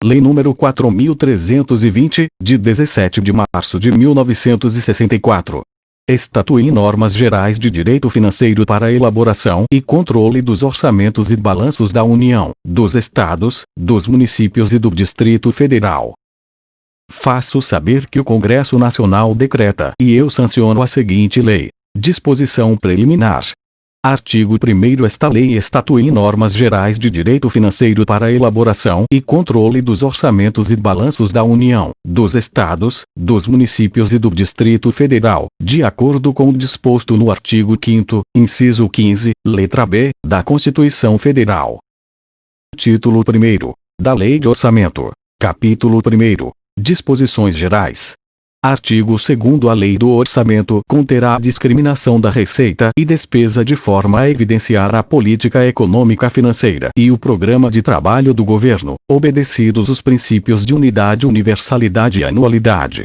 Lei nº 4.320, de 17 de março de 1964. Estatui normas gerais de direito financeiro para a elaboração e controle dos orçamentos e balanços da União, dos Estados, dos municípios e do Distrito Federal. Faço saber que o Congresso Nacional decreta e eu sanciono a seguinte lei. Disposição preliminar. Artigo 1º. Esta lei estatui normas gerais de direito financeiro para a elaboração e controle dos orçamentos e balanços da União, dos Estados, dos municípios e do Distrito Federal, de acordo com o disposto no artigo 5º, inciso 15, letra B, da Constituição Federal. Título 1º. Da Lei de Orçamento. Capítulo 1º. Disposições gerais. Artigo 2º. A Lei do Orçamento conterá a discriminação da receita e despesa de forma a evidenciar a política econômica financeira e o programa de trabalho do governo, obedecidos os princípios de unidade, universalidade e anualidade.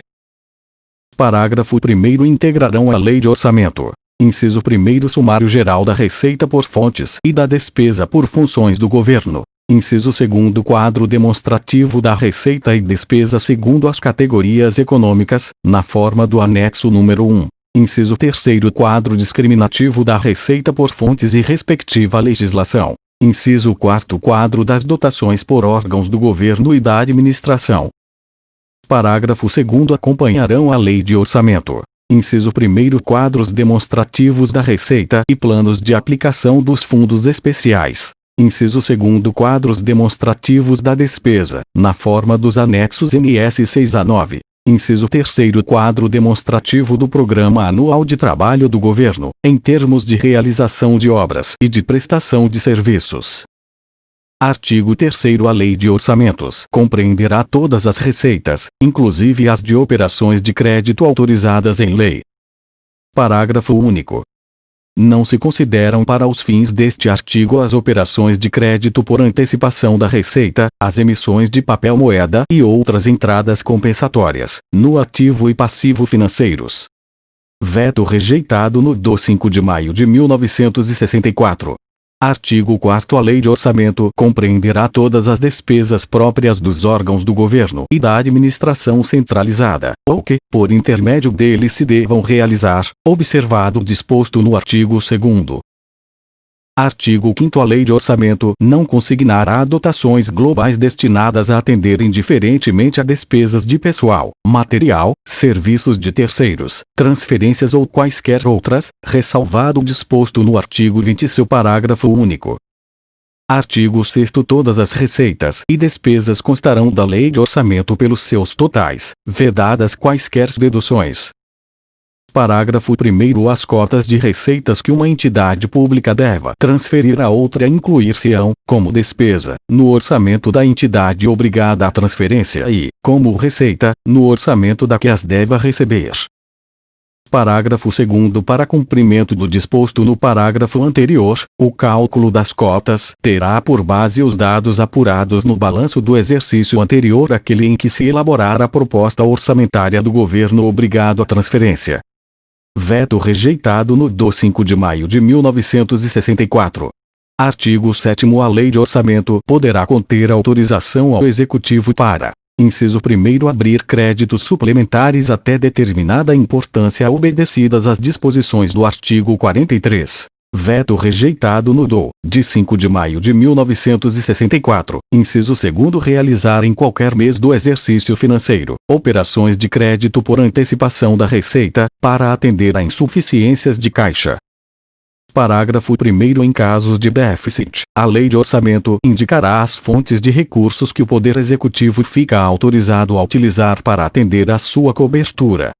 Parágrafo 1º. Integrarão a Lei de Orçamento. Inciso 1º. Sumário geral da receita por fontes e da despesa por funções do governo. Inciso 2º. Quadro demonstrativo da receita e despesa segundo as categorias econômicas, na forma do anexo número 1. Inciso 3º. Quadro discriminativo da receita por fontes e respectiva legislação. Inciso 4º. Quadro das dotações por órgãos do governo e da administração. Parágrafo 2º. Acompanharão a Lei de Orçamento. Inciso 1º. Quadros demonstrativos da receita e planos de aplicação dos fundos especiais. Inciso 2º. Quadros demonstrativos da despesa, na forma dos anexos NS 6 a 9. Inciso 3º. Quadro demonstrativo do Programa Anual de Trabalho do Governo, em termos de realização de obras e de prestação de serviços. Artigo 3º. A Lei de Orçamentos compreenderá todas as receitas, inclusive as de operações de crédito autorizadas em lei. Parágrafo único. Não se consideram para os fins deste artigo as operações de crédito por antecipação da receita, as emissões de papel moeda e outras entradas compensatórias, no ativo e passivo financeiros. Veto rejeitado no do 5 de maio de 1964. Artigo 4º. A Lei de Orçamento compreenderá todas as despesas próprias dos órgãos do governo e da administração centralizada, ou que, por intermédio dele se devam realizar, observado o disposto no artigo 2º. Artigo 5º. A Lei de Orçamento não consignará dotações globais destinadas a atender indiferentemente a despesas de pessoal, material, serviços de terceiros, transferências ou quaisquer outras, ressalvado o disposto no artigo 20, seu parágrafo único. Artigo 6º. Todas as receitas e despesas constarão da Lei de Orçamento pelos seus totais, vedadas quaisquer deduções. Parágrafo 1º. As cotas de receitas que uma entidade pública deva transferir a outra incluir-se-ão, como despesa, no orçamento da entidade obrigada à transferência e, como receita, no orçamento da que as deva receber. Parágrafo 2º. Para cumprimento do disposto no parágrafo anterior, o cálculo das cotas terá por base os dados apurados no balanço do exercício anterior àquele em que se elaborar a proposta orçamentária do governo obrigado à transferência. Veto rejeitado no do 5 de maio de 1964. Artigo 7º. A Lei de Orçamento poderá conter autorização ao Executivo para: inciso 1º. Abrir créditos suplementares até determinada importância obedecidas às disposições do artigo 43. Veto rejeitado no do, de 5 de maio de 1964, inciso 2º. Realizar em qualquer mês do exercício financeiro, operações de crédito por antecipação da receita, para atender a insuficiências de caixa. Parágrafo 1º. Em casos de déficit, a Lei de Orçamento indicará as fontes de recursos que o Poder Executivo fica autorizado a utilizar para atender à sua cobertura.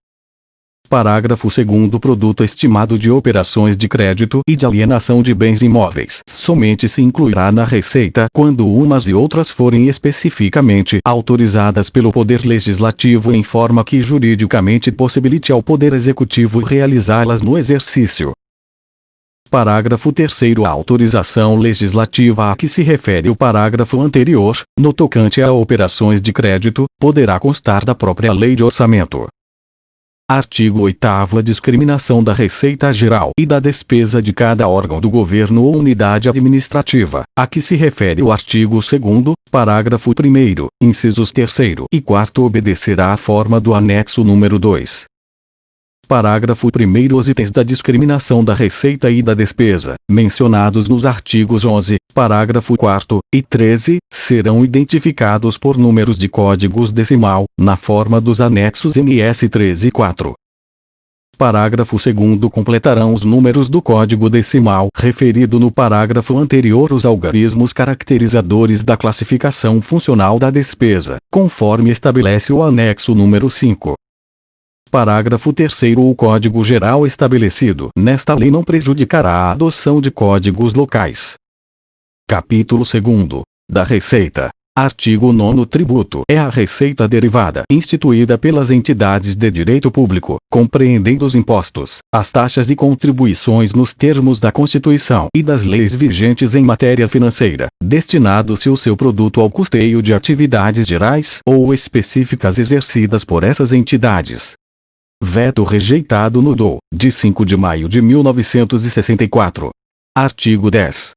Parágrafo 2º. Produto estimado de operações de crédito e de alienação de bens imóveis somente se incluirá na receita quando umas e outras forem especificamente autorizadas pelo Poder Legislativo em forma que juridicamente possibilite ao Poder Executivo realizá-las no exercício. Parágrafo 3º. A autorização legislativa a que se refere o parágrafo anterior, no tocante a operações de crédito, poderá constar da própria Lei de Orçamento. Artigo 8º. A discriminação da receita geral e da despesa de cada órgão do governo ou unidade administrativa, a que se refere o artigo 2º, parágrafo 1º, incisos 3º e 4º obedecerá à forma do anexo número 2. Parágrafo 1º. Os itens da discriminação da receita e da despesa, mencionados nos artigos 11, parágrafo 4º e 13, serão identificados por números de códigos decimal, na forma dos anexos MS 13 e 4. Parágrafo 2º. Completarão os números do código decimal referido no parágrafo anterior os algarismos caracterizadores da classificação funcional da despesa, conforme estabelece o anexo número 5. Parágrafo 3º. O Código Geral estabelecido nesta lei não prejudicará a adoção de códigos locais. Capítulo 2º. Da Receita. Artigo 9º. Tributo é a receita derivada instituída pelas entidades de direito público, compreendendo os impostos, as taxas e contribuições nos termos da Constituição e das leis vigentes em matéria financeira, destinado-se o seu produto ao custeio de atividades gerais ou específicas exercidas por essas entidades. Veto rejeitado no DO, de 5 de maio de 1964. Artigo 10.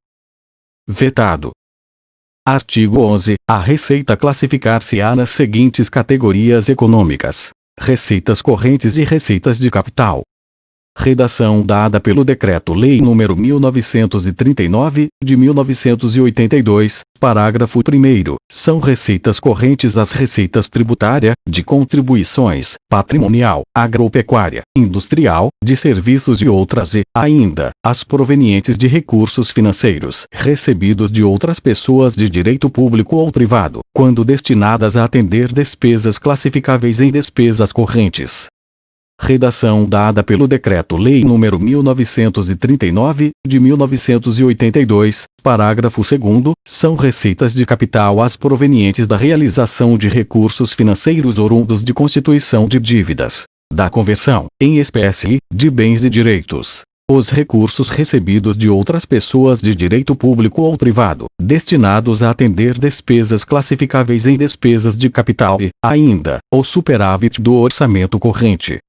Vetado. Artigo 11. A receita classificar-se-á nas seguintes categorias econômicas: receitas correntes e receitas de capital. Redação dada pelo Decreto-Lei nº 1939, de 1982, parágrafo 1º. São receitas correntes as receitas tributária, de contribuições, patrimonial, agropecuária, industrial, de serviços e outras e, ainda, as provenientes de recursos financeiros recebidos de outras pessoas de direito público ou privado, quando destinadas a atender despesas classificáveis em despesas correntes. Redação dada pelo Decreto-Lei nº 1939, de 1982, parágrafo 2º, são receitas de capital as provenientes da realização de recursos financeiros oriundos de constituição de dívidas, da conversão, em espécie, de bens e direitos. Os recursos recebidos de outras pessoas de direito público ou privado, destinados a atender despesas classificáveis em despesas de capital e, ainda, o superávit do orçamento corrente.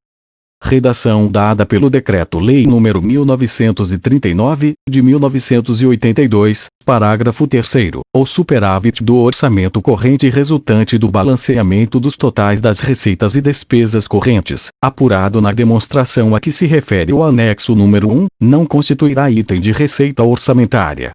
Redação dada pelo Decreto-Lei nº 1939, de 1982, parágrafo 3º, o superávit do orçamento corrente resultante do balanceamento dos totais das receitas e despesas correntes, apurado na demonstração a que se refere o anexo número 1, não constituirá item de receita orçamentária.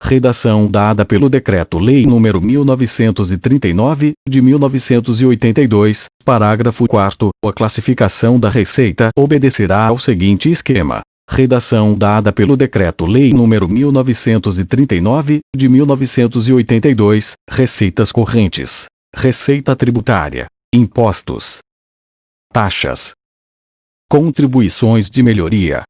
Redação dada pelo Decreto-Lei nº 1939, de 1982, parágrafo 4º. A classificação da receita obedecerá ao seguinte esquema. Redação dada pelo Decreto-Lei nº 1939, de 1982, receitas correntes, receita tributária, impostos, taxas, contribuições de melhoria,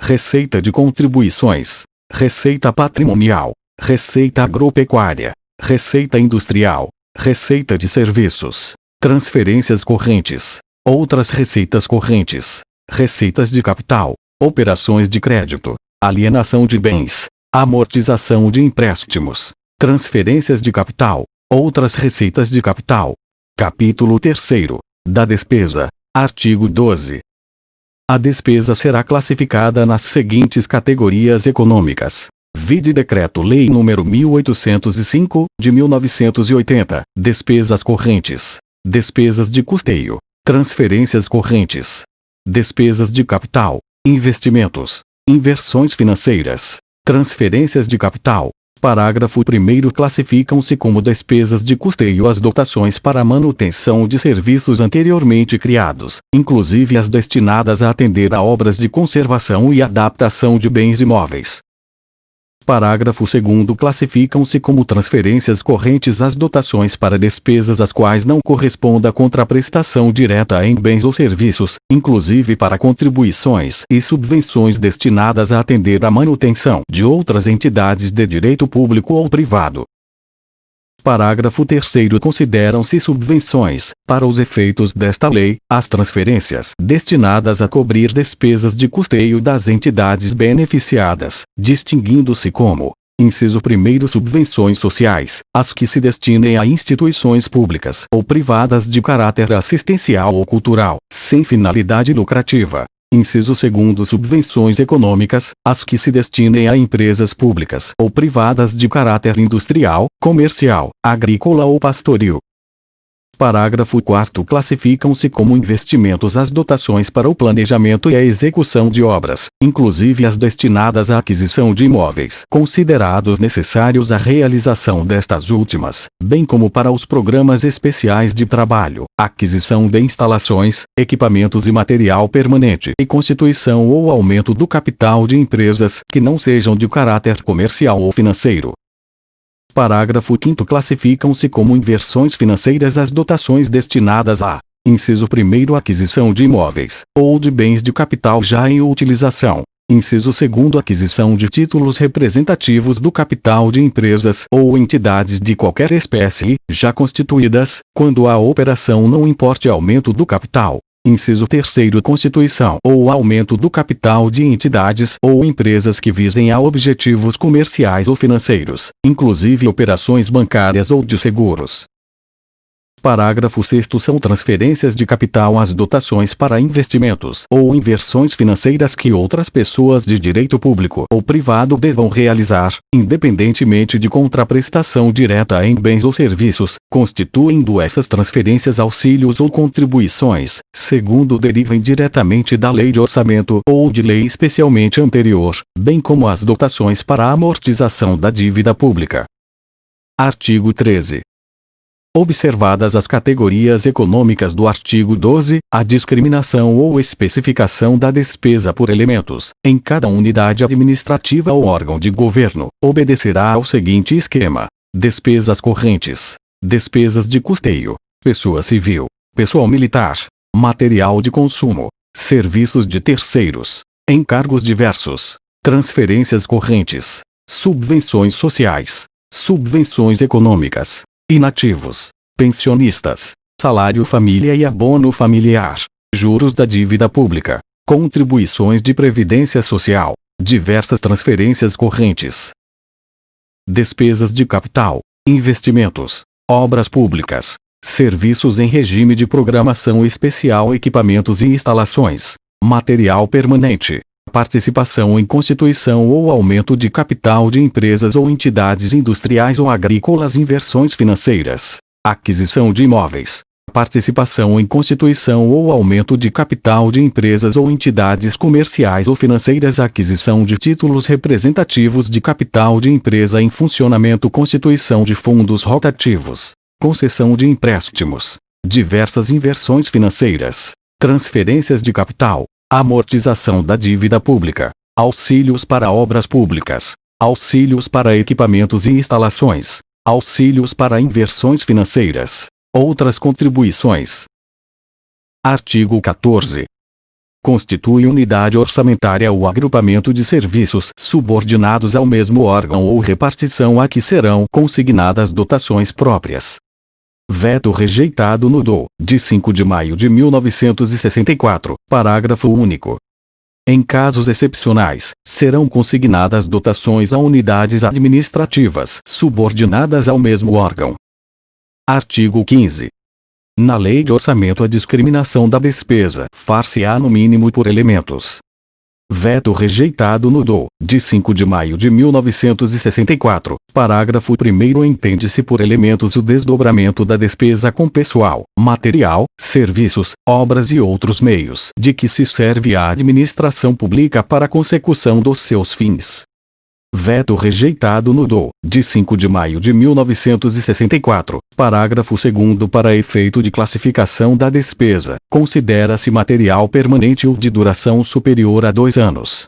receita de contribuições, receita patrimonial, receita agropecuária, receita industrial, receita de serviços, transferências correntes, outras receitas correntes, receitas de capital, operações de crédito, alienação de bens, amortização de empréstimos, transferências de capital, outras receitas de capital. Capítulo 3º. Da despesa. Artigo 12. A despesa será classificada nas seguintes categorias econômicas. Vide Decreto-Lei nº 1805, de 1980, despesas correntes, despesas de custeio, transferências correntes, despesas de capital, investimentos, inversões financeiras, transferências de capital. Parágrafo 1º. Classificam-se como despesas de custeio as dotações para a manutenção de serviços anteriormente criados, inclusive as destinadas a atender a obras de conservação e adaptação de bens imóveis. Parágrafo 2º. Classificam-se como transferências correntes as dotações para despesas às quais não corresponda contraprestação direta em bens ou serviços, inclusive para contribuições e subvenções destinadas a atender à manutenção de outras entidades de direito público ou privado. Parágrafo 3º. Consideram-se subvenções, para os efeitos desta lei, as transferências destinadas a cobrir despesas de custeio das entidades beneficiadas, distinguindo-se como Inciso 1º. Subvenções sociais, as que se destinem a instituições públicas ou privadas de caráter assistencial ou cultural, sem finalidade lucrativa. Inciso 2º. Subvenções econômicas, as que se destinem a empresas públicas ou privadas de caráter industrial, comercial, agrícola ou pastoril. Parágrafo 4º. Classificam-se como investimentos as dotações para o planejamento e a execução de obras, inclusive as destinadas à aquisição de imóveis considerados necessários à realização destas últimas, bem como para os programas especiais de trabalho, aquisição de instalações, equipamentos e material permanente e constituição ou aumento do capital de empresas que não sejam de caráter comercial ou financeiro. Parágrafo 5º. Classificam-se como inversões financeiras as dotações destinadas a: inciso 1º. Aquisição de imóveis, ou de bens de capital já em utilização. Inciso 2º. Aquisição de títulos representativos do capital de empresas ou entidades de qualquer espécie, já constituídas, quando a operação não importe aumento do capital. Inciso 3º. Constituição ou aumento do capital de entidades ou empresas que visem a objetivos comerciais ou financeiros, inclusive operações bancárias ou de seguros. Parágrafo 6º. São transferências de capital as dotações para investimentos ou inversões financeiras que outras pessoas de direito público ou privado devam realizar, independentemente de contraprestação direta em bens ou serviços, constituindo essas transferências auxílios ou contribuições, segundo derivem diretamente da lei de orçamento ou de lei especialmente anterior, bem como as dotações para a amortização da dívida pública. Artigo 13. Observadas as categorias econômicas do artigo 12, a discriminação ou especificação da despesa por elementos, em cada unidade administrativa ou órgão de governo, obedecerá ao seguinte esquema: despesas correntes, despesas de custeio, pessoa civil, pessoal militar, material de consumo, serviços de terceiros, encargos diversos, transferências correntes, subvenções sociais, subvenções econômicas, inativos, pensionistas, salário família e abono familiar, juros da dívida pública, contribuições de previdência social, diversas transferências correntes, despesas de capital, investimentos, obras públicas, serviços em regime de programação especial, equipamentos e instalações, material permanente, participação em constituição ou aumento de capital de empresas ou entidades industriais ou agrícolas, inversões financeiras, aquisição de imóveis, participação em constituição ou aumento de capital de empresas ou entidades comerciais ou financeiras, aquisição de títulos representativos de capital de empresa em funcionamento, constituição de fundos rotativos, concessão de empréstimos, diversas inversões financeiras, transferências de capital, amortização da dívida pública, auxílios para obras públicas, auxílios para equipamentos e instalações, auxílios para inversões financeiras, outras contribuições. Artigo 14. Constitui unidade orçamentária o agrupamento de serviços subordinados ao mesmo órgão ou repartição a que serão consignadas dotações próprias. Veto rejeitado no do, de 5 de maio de 1964, parágrafo único. Em casos excepcionais, serão consignadas dotações a unidades administrativas subordinadas ao mesmo órgão. Artigo 15. Na lei de orçamento, a discriminação da despesa far-se-á no mínimo por elementos. Veto rejeitado no do, de 5 de maio de 1964, parágrafo 1º. Entende-se por elementos o desdobramento da despesa com pessoal, material, serviços, obras e outros meios de que se serve a administração pública para a consecução dos seus fins. Veto rejeitado no do, de 5 de maio de 1964, parágrafo 2º. Para efeito de classificação da despesa, considera-se material permanente ou de duração superior a 2 anos.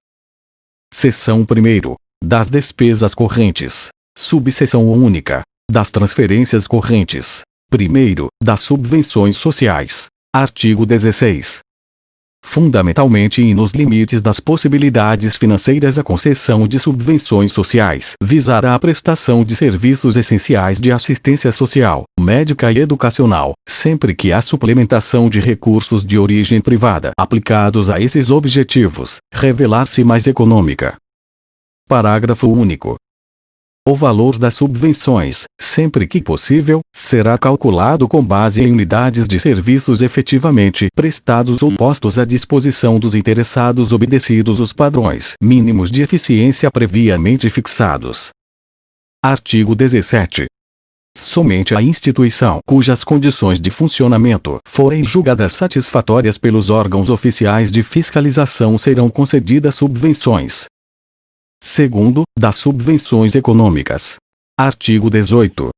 Seção 1º. Das despesas correntes. Subseção única. Das transferências correntes. 1º. Das subvenções sociais. Artigo 16. Fundamentalmente e nos limites das possibilidades financeiras, a concessão de subvenções sociais visará a prestação de serviços essenciais de assistência social, médica e educacional, sempre que a suplementação de recursos de origem privada aplicados a esses objetivos revelar-se mais econômica. Parágrafo único. O valor das subvenções, sempre que possível, será calculado com base em unidades de serviços efetivamente prestados ou postos à disposição dos interessados, obedecidos os padrões mínimos de eficiência previamente fixados. Artigo 17. Somente a instituição cujas condições de funcionamento forem julgadas satisfatórias pelos órgãos oficiais de fiscalização serão concedidas subvenções. Segundo, das subvenções econômicas. Artigo 18.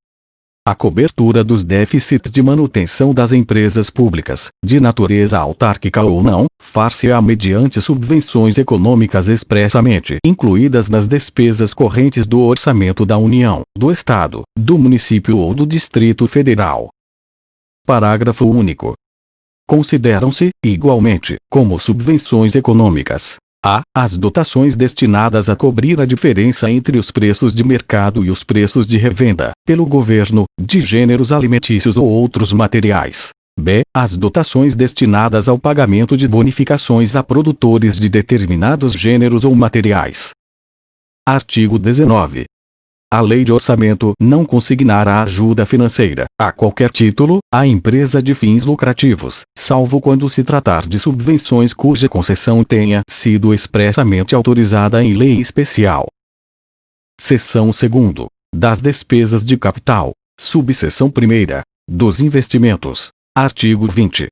A cobertura dos déficits de manutenção das empresas públicas, de natureza autárquica ou não, far-se-á mediante subvenções econômicas expressamente incluídas nas despesas correntes do orçamento da União, do Estado, do município ou do Distrito Federal. Parágrafo único. Consideram-se, igualmente, como subvenções econômicas a. As dotações destinadas a cobrir a diferença entre os preços de mercado e os preços de revenda, pelo governo, de gêneros alimentícios ou outros materiais. B. As dotações destinadas ao pagamento de bonificações a produtores de determinados gêneros ou materiais. Artigo 19. A Lei de Orçamento não consignará ajuda financeira, a qualquer título, à empresa de fins lucrativos, salvo quando se tratar de subvenções cuja concessão tenha sido expressamente autorizada em lei especial. Seção 2ª. Das despesas de capital. Subseção 1ª. Dos investimentos. Artigo 20.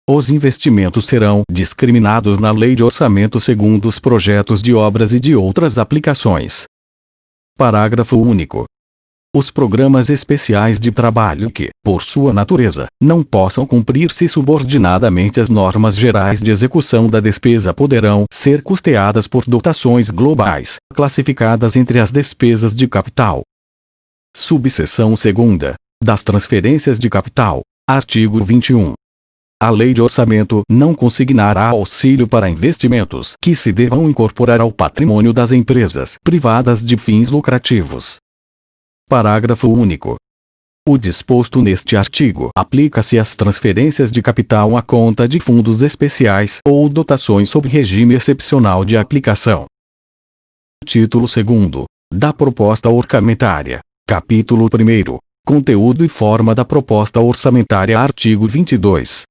Os investimentos serão discriminados na Lei de Orçamento segundo os projetos de obras e de outras aplicações. Parágrafo único. Os programas especiais de trabalho que, por sua natureza, não possam cumprir-se subordinadamente às normas gerais de execução da despesa poderão ser custeadas por dotações globais, classificadas entre as despesas de capital. Subseção 2ª. Das transferências de capital. Artigo 21. A Lei de Orçamento não consignará auxílio para investimentos que se devam incorporar ao patrimônio das empresas privadas de fins lucrativos. Parágrafo único. O disposto neste artigo aplica-se às transferências de capital à conta de fundos especiais ou dotações sob regime excepcional de aplicação. Título 2º. Da proposta orçamentária. Capítulo 1º. Conteúdo e forma da proposta orçamentária. Artigo 22.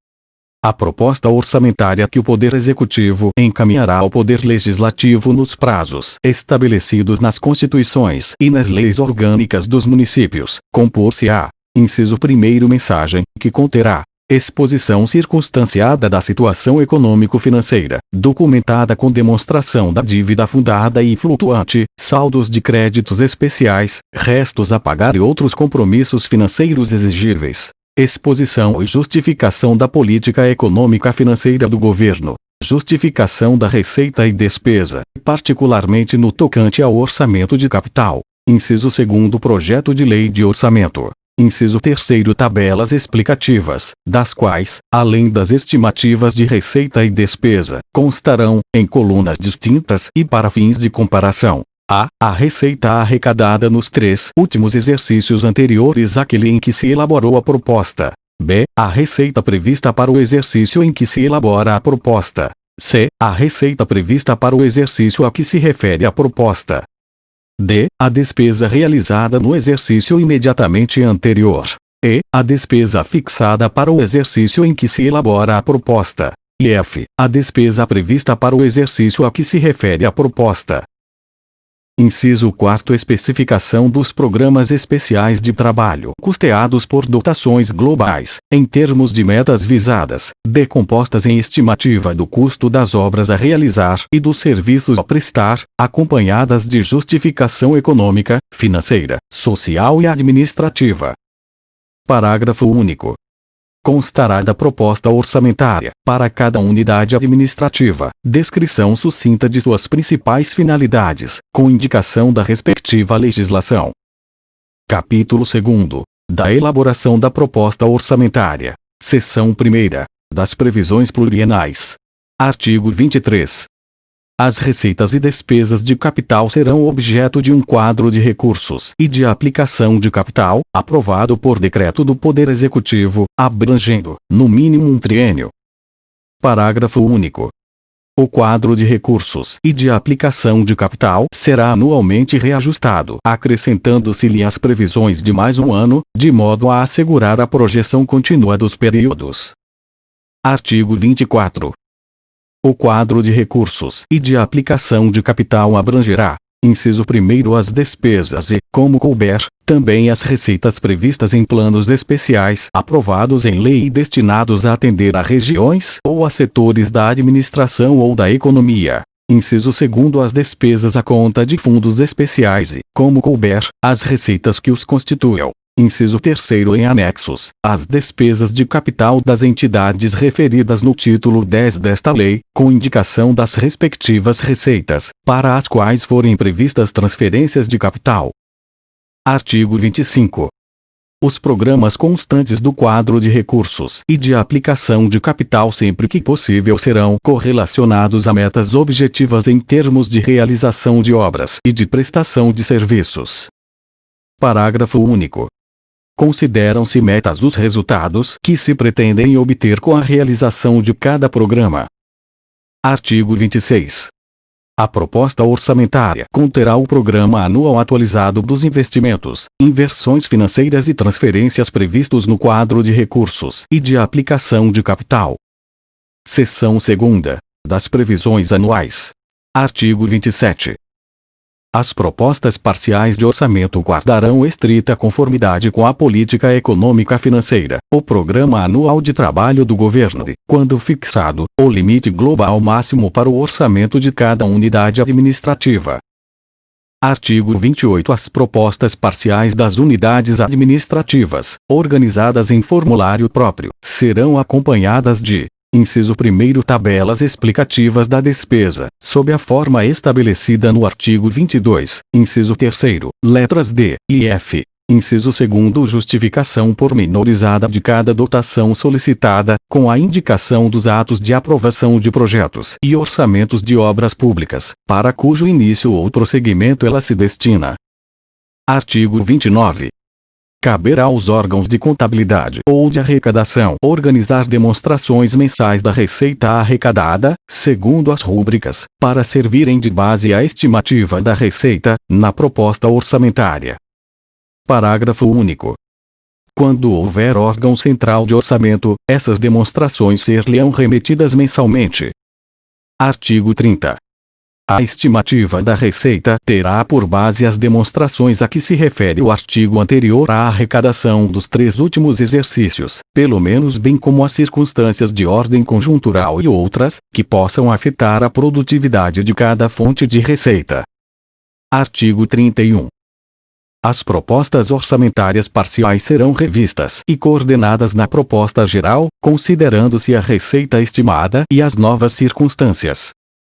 A proposta orçamentária que o Poder Executivo encaminhará ao Poder Legislativo nos prazos estabelecidos nas Constituições e nas leis orgânicas dos municípios, compor-se-á, inciso 1º, mensagem, que conterá exposição circunstanciada da situação econômico-financeira, documentada com demonstração da dívida fundada e flutuante, saldos de créditos especiais, restos a pagar e outros compromissos financeiros exigíveis. Exposição e justificação da política econômica financeira do governo. Justificação da receita e despesa, particularmente no tocante ao orçamento de capital. Inciso 2º, projeto de lei de orçamento. Inciso 3º, tabelas explicativas, das quais, além das estimativas de receita e despesa, constarão, em colunas distintas e para fins de comparação, a receita arrecadada nos 3 últimos exercícios anteriores àquele em que se elaborou a proposta. B. A receita prevista para o exercício em que se elabora a proposta. C. A receita prevista para o exercício a que se refere a proposta. D. A despesa realizada no exercício imediatamente anterior. E. A despesa fixada para o exercício em que se elabora a proposta. E F. A despesa prevista para o exercício a que se refere a proposta. Inciso 4º, especificação dos programas especiais de trabalho custeados por dotações globais, em termos de metas visadas, decompostas em estimativa do custo das obras a realizar e dos serviços a prestar, acompanhadas de justificação econômica, financeira, social e administrativa. Parágrafo único. Constará da proposta orçamentária, para cada unidade administrativa, descrição sucinta de suas principais finalidades, com indicação da respectiva legislação. Capítulo 2º. Da elaboração da proposta orçamentária. Seção 1ª. Das previsões plurienais. Artigo 23. As receitas e despesas de capital serão objeto de um quadro de recursos e de aplicação de capital, aprovado por decreto do Poder Executivo, abrangendo, no mínimo, um triênio. Parágrafo único. O quadro de recursos e de aplicação de capital será anualmente reajustado, acrescentando-se-lhe as previsões de mais um ano, de modo a assegurar a projeção contínua dos períodos. Artigo 24. O quadro de recursos e de aplicação de capital abrangerá, inciso 1º, as despesas e, como couber, também as receitas previstas em planos especiais aprovados em lei e destinados a atender a regiões ou a setores da administração ou da economia. Inciso 2º, as despesas à conta de fundos especiais e, como couber, as receitas que os constituam. Inciso 3º, em anexos, as despesas de capital das entidades referidas no título 10 desta lei, com indicação das respectivas receitas, para as quais forem previstas transferências de capital. Artigo 25. Os programas constantes do quadro de recursos e de aplicação de capital, sempre que possível, serão correlacionados a metas objetivas em termos de realização de obras e de prestação de serviços. Parágrafo único. Consideram-se metas os resultados que se pretendem obter com a realização de cada programa. Artigo 26. A proposta orçamentária conterá o programa anual atualizado dos investimentos, inversões financeiras e transferências previstos no quadro de recursos e de aplicação de capital. Seção 2ª. Das previsões anuais. Artigo 27. As propostas parciais de orçamento guardarão estrita conformidade com a política econômica financeira, o programa anual de trabalho do governo e, quando fixado, o limite global máximo para o orçamento de cada unidade administrativa. Artigo 28. As propostas parciais das unidades administrativas, organizadas em formulário próprio, serão acompanhadas de: inciso 1º, tabelas explicativas da despesa, sob a forma estabelecida no artigo 22, inciso 3º, letras D e F. Inciso 2º, justificação pormenorizada de cada dotação solicitada, com a indicação dos atos de aprovação de projetos e orçamentos de obras públicas, para cujo início ou prosseguimento ela se destina. Artigo 29. Caberá aos órgãos de contabilidade ou de arrecadação organizar demonstrações mensais da receita arrecadada, segundo as rúbricas, para servirem de base à estimativa da receita, na proposta orçamentária. Parágrafo único. Quando houver órgão central de orçamento, essas demonstrações ser-lhe-ão remetidas mensalmente. Artigo 30. A estimativa da receita terá por base as demonstrações a que se refere o artigo anterior à arrecadação dos 3 últimos exercícios, pelo menos, bem como as circunstâncias de ordem conjuntural e outras, que possam afetar a produtividade de cada fonte de receita. Artigo 31. As propostas orçamentárias parciais serão revistas e coordenadas na proposta geral, considerando-se a receita estimada e as novas circunstâncias.